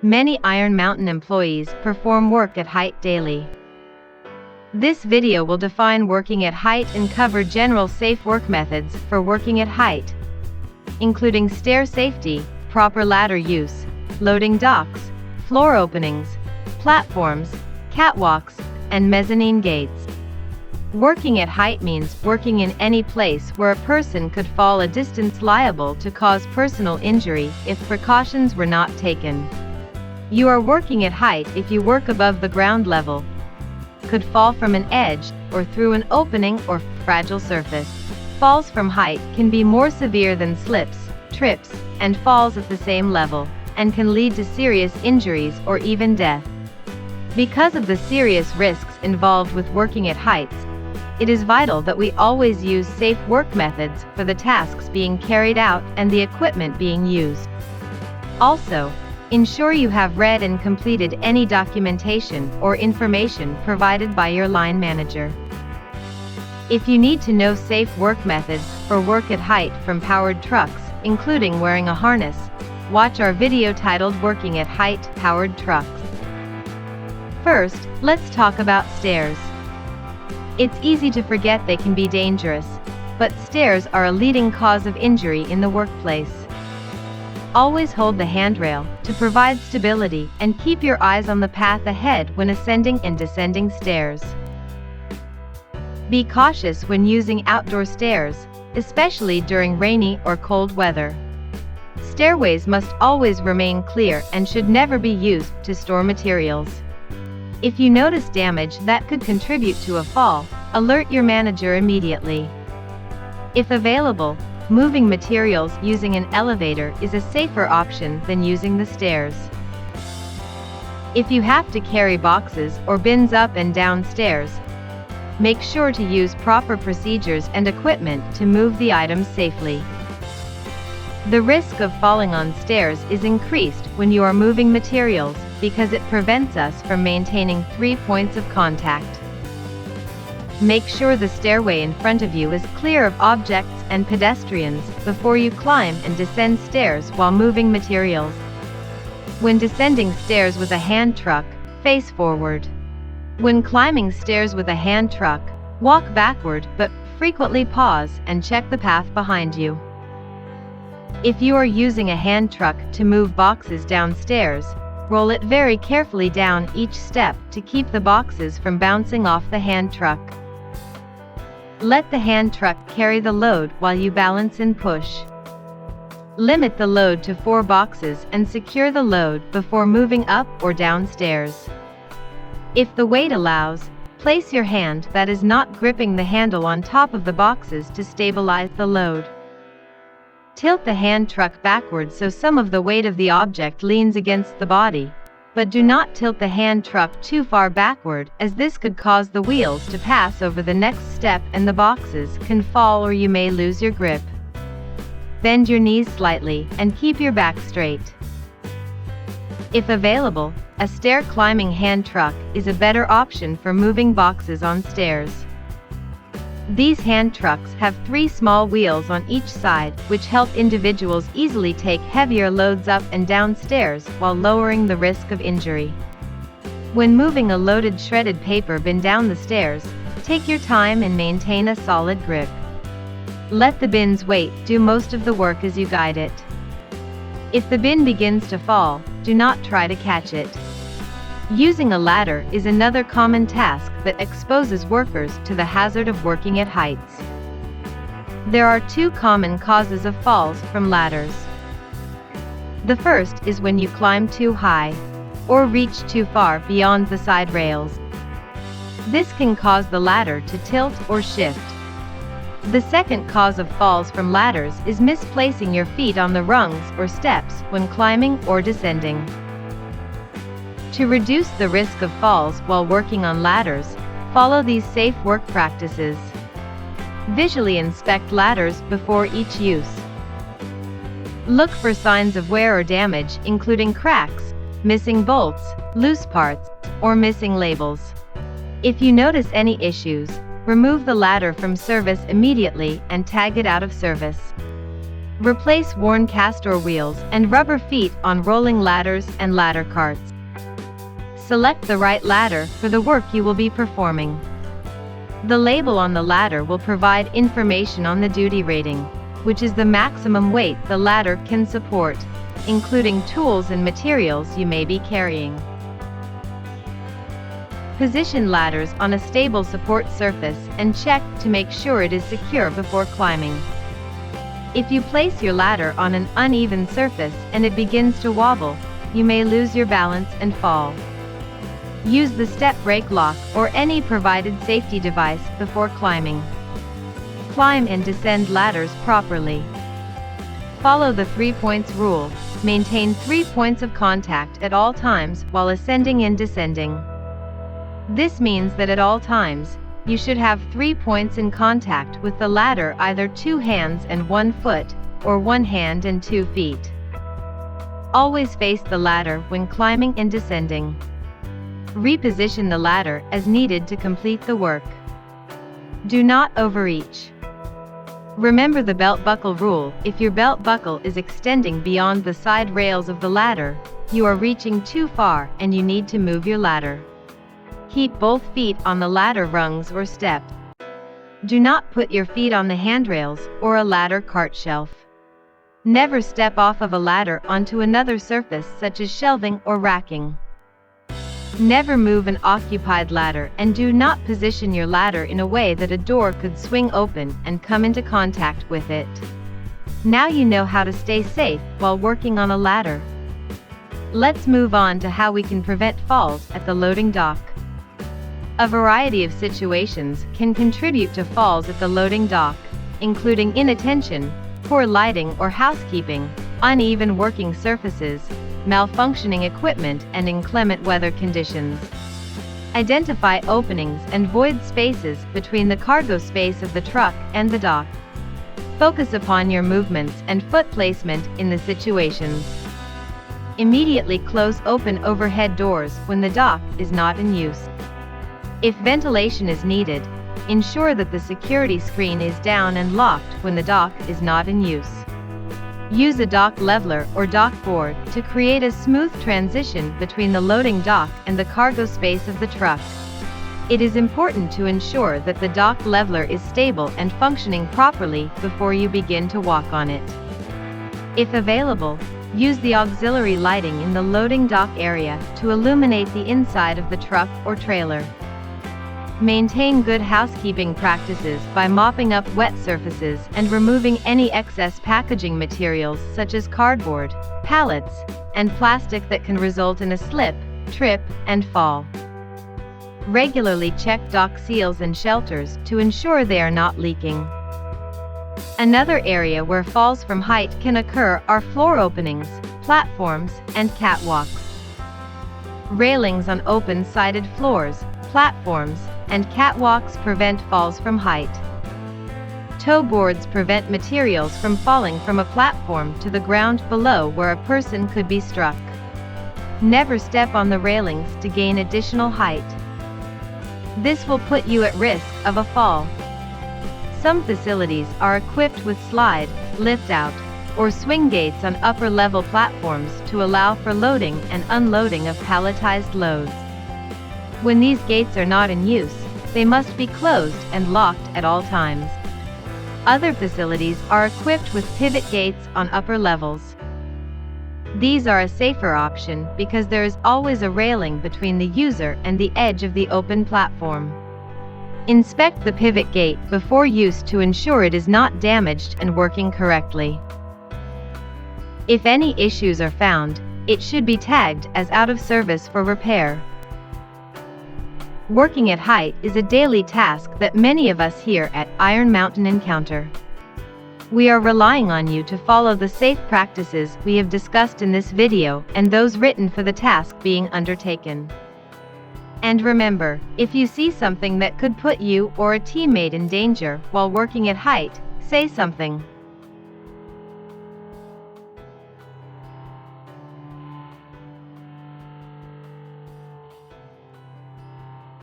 Many Iron Mountain employees perform work at height daily. This video will define working at height and cover general safe work methods for working at height, including stair safety, proper ladder use, loading docks, floor openings, platforms, catwalks, and mezzanine gates. Working at height means working in any place where a person could fall a distance liable to cause personal injury if precautions were not taken. You are working at height if you work above the ground level, could fall from an edge, or through an opening or fragile surface. Falls from height can be more severe than slips, trips, and falls at the same level, and can lead to serious injuries or even death. Because of the serious risks involved with working at heights, it is vital that we always use safe work methods for the tasks being carried out and the equipment being used. Also, ensure you have read and completed any documentation or information provided by your line manager. If you need to know safe work methods for work at height from powered trucks, including wearing a harness, watch our video titled Working at Height, Powered Trucks. First, let's talk about stairs. It's easy to forget they can be dangerous, but stairs are a leading cause of injury in the workplace. Always hold the handrail to provide stability and keep your eyes on the path ahead when ascending and descending stairs. Be cautious when using outdoor stairs, especially during rainy or cold weather. Stairways must always remain clear and should never be used to store materials. If you notice damage that could contribute to a fall, alert your manager immediately. If available, moving materials using an elevator is a safer option than using the stairs. If you have to carry boxes or bins up and down stairs, make sure to use proper procedures and equipment to move the items safely. The risk of falling on stairs is increased when you are moving materials because it prevents us from maintaining 3 points of contact. Make sure the stairway in front of you is clear of objects and pedestrians before you climb and descend stairs while moving materials. When descending stairs with a hand truck, face forward. When climbing stairs with a hand truck, walk backward but frequently pause and check the path behind you. If you are using a hand truck to move boxes downstairs, roll it very carefully down each step to keep the boxes from bouncing off the hand truck. Let the hand truck carry the load while you balance and push. Limit the load to 4 boxes and secure the load before moving up or down stairs. If the weight allows, place your hand that is not gripping the handle on top of the boxes to stabilize the load. Tilt the hand truck backwards so some of the weight of the object leans against the body, but do not tilt the hand truck too far backward, as this could cause the wheels to pass over the next step and the boxes can fall or you may lose your grip. Bend your knees slightly and keep your back straight. If available, a stair climbing hand truck is a better option for moving boxes on stairs. These hand trucks have 3 small wheels on each side, which help individuals easily take heavier loads up and down stairs while lowering the risk of injury. When moving a loaded shredded paper bin down the stairs, take your time and maintain a solid grip. Let the bin's weight do most of the work as you guide it. If the bin begins to fall, do not try to catch it. Using a ladder is another common task that exposes workers to the hazard of working at heights. There are 2 common causes of falls from ladders. The first is when you climb too high, or reach too far beyond the side rails. This can cause the ladder to tilt or shift. The second cause of falls from ladders is misplacing your feet on the rungs or steps when climbing or descending. To reduce the risk of falls while working on ladders, follow these safe work practices. Visually inspect ladders before each use. Look for signs of wear or damage, including cracks, missing bolts, loose parts, or missing labels. If you notice any issues, remove the ladder from service immediately and tag it out of service. Replace worn castor wheels and rubber feet on rolling ladders and ladder carts. Select the right ladder for the work you will be performing. The label on the ladder will provide information on the duty rating, which is the maximum weight the ladder can support, including tools and materials you may be carrying. Position ladders on a stable support surface and check to make sure it is secure before climbing. If you place your ladder on an uneven surface and it begins to wobble, you may lose your balance and fall. Use the step brake lock or any provided safety device before climbing. Climb and descend ladders properly. Follow the 3 points rule. Maintain 3 points of contact at all times while ascending and descending. This means that at all times, you should have 3 points in contact with the ladder, either 2 hands and 1 foot, or 1 hand and 2 feet. Always face the ladder when climbing and descending. Reposition the ladder as needed to complete the work. Do not overreach. Remember the belt buckle rule. If your belt buckle is extending beyond the side rails of the ladder, you are reaching too far and you need to move your ladder. Keep both feet on the ladder rungs or steps. Do not put your feet on the handrails or a ladder cart shelf. Never step off of a ladder onto another surface such as shelving or racking. Never move an occupied ladder, and do not position your ladder in a way that a door could swing open and come into contact with it. Now you know how to stay safe while working on a ladder. Let's move on to how we can prevent falls at the loading dock. A variety of situations can contribute to falls at the loading dock, including inattention, poor lighting or housekeeping, uneven working surfaces, malfunctioning equipment, and inclement weather conditions. Identify openings and void spaces between the cargo space of the truck and the dock. Focus upon your movements and foot placement in the situations. Immediately close open overhead doors when the dock is not in use. If ventilation is needed, ensure that the security screen is down and locked when the dock is not in use. Use a dock leveler or dock board to create a smooth transition between the loading dock and the cargo space of the truck. It is important to ensure that the dock leveler is stable and functioning properly before you begin to walk on it. If available, use the auxiliary lighting in the loading dock area to illuminate the inside of the truck or trailer. Maintain good housekeeping practices by mopping up wet surfaces and removing any excess packaging materials such as cardboard, pallets, and plastic that can result in a slip, trip, and fall. Regularly check dock seals and shelters to ensure they are not leaking. Another area where falls from height can occur are floor openings, platforms, and catwalks. Railings on open-sided floors, platforms, and catwalks prevent falls from height. Toe boards prevent materials from falling from a platform to the ground below where a person could be struck. Never step on the railings to gain additional height. This will put you at risk of a fall. Some facilities are equipped with slide, lift-out, or swing gates on upper-level platforms to allow for loading and unloading of palletized loads. When these gates are not in use, they must be closed and locked at all times. Other facilities are equipped with pivot gates on upper levels. These are a safer option because there is always a railing between the user and the edge of the open platform. Inspect the pivot gate before use to ensure it is not damaged and working correctly. If any issues are found, it should be tagged as out of service for repair. Working at height is a daily task that many of us here at Iron Mountain encounter. We are relying on you to follow the safe practices we have discussed in this video and those written for the task being undertaken. And remember, if you see something that could put you or a teammate in danger while working at height, say something.